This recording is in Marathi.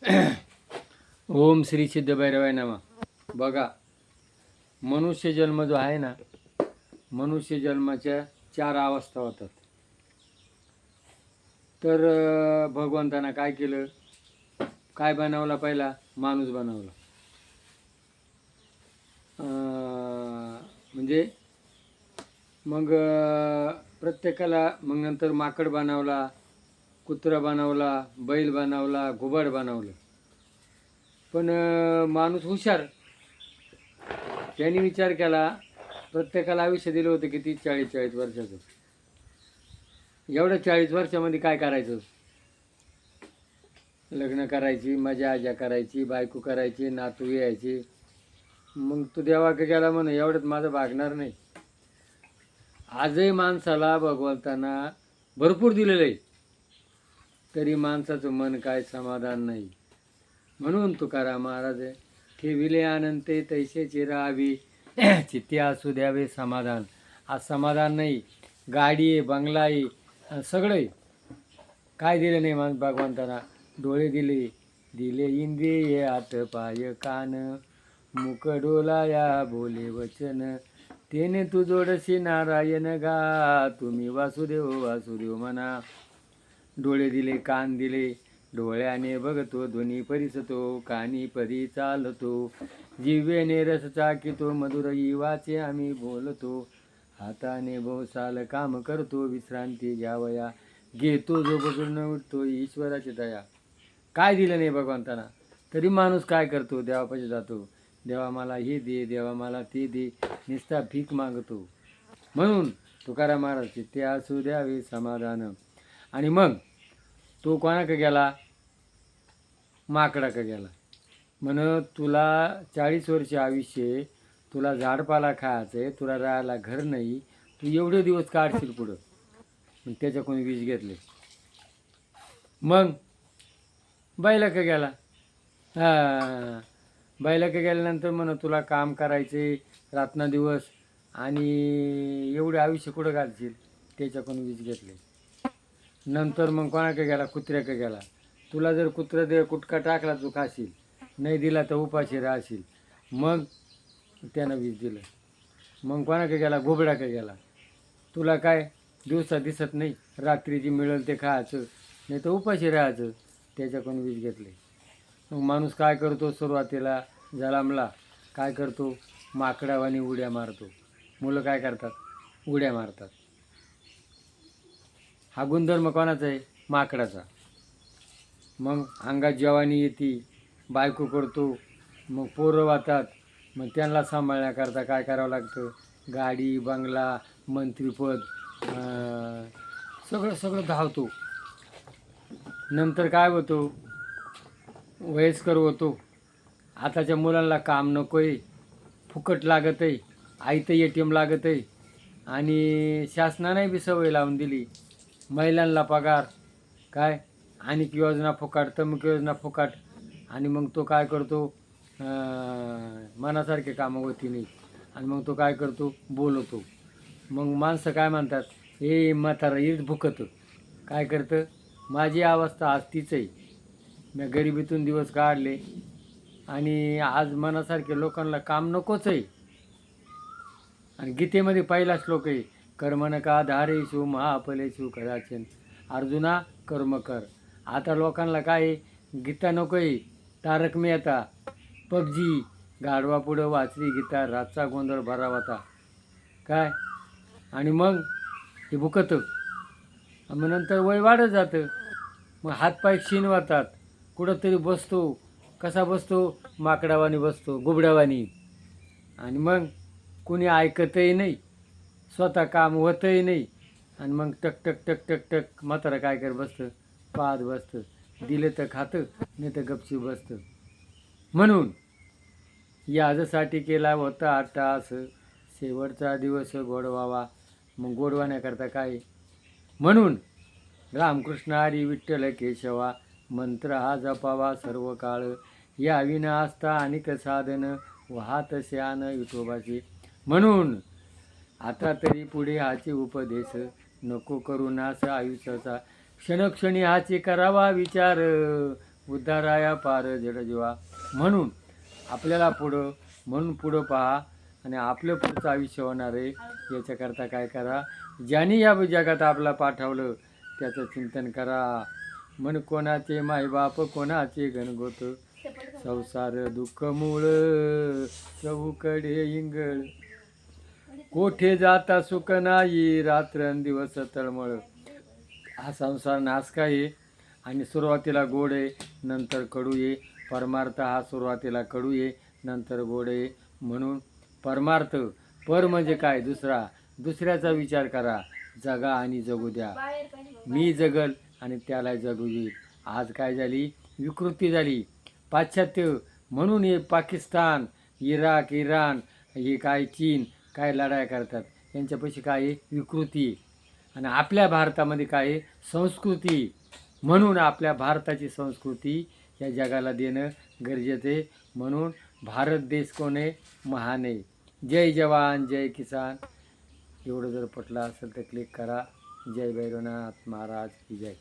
ओम श्री सिद्ध भैरवाय नमः. बघा, मनुष्य जन्म जो आहे ना, मनुष्य जन्माच्या 4 अवस्था होतात. तर भगवंतानं काय केलं, काय बनवला, पहिला माणूस बनवला. म्हणजे मग प्रत्येकाला, मग नंतर माकड बनवला, कुत्रा बनवला, बैल बनवला, घुबड बनवलं. पण माणूस हुशार, त्यांनी विचार केला, प्रत्येकाला आयुष्य दिलं होतं किती, 40-40 वर्षाचं. एवढ्या 40 वर्षामध्ये काय करायचं? लग्न करायची, मजा आजा करायची, बायको करायची, नातू यायची. मग तो देवाकडे गेला म्हणे, एवढ्यात माझं भागणार नाही. आजही माणसाला भगवंतांना भरपूर दिलेलं आहे, तरी माणसाचं मन काय समाधान नाही. म्हणून तुकाराम महाराज ठेविले अनंते तैसेची राहावी, चित्ते असू द्यावे समाधान. आज समाधान नाही, गाडी आहे, बंगला आहे, सगळं आहे. काय दिलं नाही माणूस भगवंतांना? डोळे दिले, दिले इंद्रिय, हात पाय कान, मुख डोलाया बोले वचन, तेने तू जोडशी नारायण गा, तुम्ही वासुदेव वासुदेव म्हणा. डोळे दिले, कान दिले, डोळ्याने बघतो, ध्वनी परिसतो, कानी परी चालतो, जिव्हेने रस चाकितो, मधुर वाचे आम्ही बोलतो, हाताने बहुसाल काम करतो, विश्रांती घ्यावया, घेतो जो बघून उठतो, ईश्वराची दया. काय दिलं नाही भगवंताना, तरी माणूस काय करतो? देवापाशी जातो, देवा मला हे दे, देवा मला ते दे, नुसता भीक मागतो. म्हणून तुकाराम महाराज ते असू द्यावे समाधान. आणि मग तो कोणाकडे गेला? माकडाकडे गेला. म्हण, तुला 40 वर्ष आयुष्य, तुला झाडपाला खायचं आहे, तुला राहायला घर नाही, तू एवढे दिवस काढशील पुढं. मग त्याच्याकडून विष घेतले. मग बैलाकडे गेला. बैलाकडे गेल्यानंतर म्हण, तुला काम करायचे रात्रंदिवस, आणि एवढे आयुष्य कुठं घालशील? त्याच्याकडून विष घेतले. नंतर मग कोणाकडे गेला? कुत्र्याकडे गेला. तुला जर कुत्रा दे कुटका टाकला तू खाशील, नाही दिला तर उपाशी राहशील. मग त्यानं विष दिलं. मग कोणाकडे गेला? घुबडाकडे गेला. तुला काय दिवसा दिसत नाही, रात्री जी मिळेल ते खायचं, नाही तर उपाशी राहायचं. त्याच्याकडून विष घेतले. मग माणूस काय करतो? सुरुवातीला जलामला काय करतो? माकडावानी उड्या मारतो. मुलं काय करतात? उड्या मारतात. हा गुणधर्म कोणाचा आहे? माकडाचा. मग अंगात जवानी येते, बायको करतो, मग पोरं वाहतात, मग त्यांना सांभाळण्याकरता काय करावं लागतं? गाडी, बंगला, मंत्रीपद, सगळं सगळं धावतो. नंतर काय होतो? वयस्कर होतो. आताच्या मुलांना काम नको आहे, फुकट लागत आहे, आईतं ATM लागत आहे, आणि शासनाने बी सवय लावून दिली. महिलांना पगार काय, आणि योजना फुकाट, तमुक योजना फुकाट. आणि मग तो काय करतो? मनासारखे कामं होती नाही, आणि मग तो काय करतो? बोलवतो. मग माणसं काय म्हणतात? हे म्हातारा इट भुकतं. काय करतं? माझी अवस्था आज तीच आहे, मी गरिबीतून दिवस काढले, आणि आज मनासारखे लोकांना काम नकोच आहे. आणि गीतेमध्ये पहिला श्लोक आहे, कर्मणका धारेषु महाफलेषु कदाचन, अर्जुना कर्म कर. आता लोकांना काय आहे? गीता नको आहे, तारक मेहता, PUBG, गाढवा पुढं वाचली गीता, रातचा गोंधळ भरावाता काय. आणि मग हे भुकतं. मग नंतर वय वाढत जातं, मग हातपाय क्षीण होतात, कुठंतरी बसतो. कसा बसतो? माकडावानी बसतो, गुबड्यावानी. आणि मग कुणी ऐकतही नाही, स्वतः काम होतही नाही, आणि मग टक टक टक टक टक म्हातारं काय कर बसतं? पाहत बसतं. दिलं तर खातं, नाही तर गपची बसतं. म्हणून याजसाठी केला होता अट्टास, शेवटचा दिवस गोडवावा. मग गोडवाण्याकरता काय? म्हणून रामकृष्ण हरी विठ्ठल केशवा, मंत्र हा जपावा सर्व काळ, या विना असता अनेक साधन, वाहत श्यान विठोबाचे. म्हणून आता तरी पुढे हाचे उपदेश, नको करू नाश आयुष्याचा, क्षणक्षणी हाचे करावा विचार, उद्धाराया पार जडजीवा. म्हणून आपल्याला पुढं पहा आणि आपलं पुढचं आयुष्य होणार आहे याच्याकरता काय करा, ज्यांनी या जगात आपला पाठवलं त्याचं चिंतन करा. मन कोणाचे मायबाप कोणाचे घनगोत, संसार दुःख मूळ चहूकडे इंगळ. कोठे जाता सुख नाही रात्रंदिवस तळमळ. हा संसार नासका आहे आणि सुरुवातीला गोड आहे नंतर कडू आहे. परमार्थ हा सुरुवातीला कडू आहे नंतर गोड आहे. म्हणून परमार्थ, पर म्हणजे काय, दुसऱ्याचा विचार करा. जगा आणि जगू द्या. मी जगल आणि त्याला जगू देईल. आज काय झाली, विकृती झाली. पाश्चात्य म्हणून हे पाकिस्तान, इराक, इराण, हे काय चीन काय लढाया करतात. यांच्यापाशी काय आहे, विकृती आहे. आणि आपल्या भारतामध्ये काय आहे, संस्कृती. म्हणून आपल्या भारताची संस्कृती या जगाला देणं गरजेचं आहे. म्हणून भारत देश कोण आहे, महान आहे. जय जवान जय किसान. एवढं जर पटलं असेल तर क्लिक करा. जय भैरवनाथ महाराज की जय.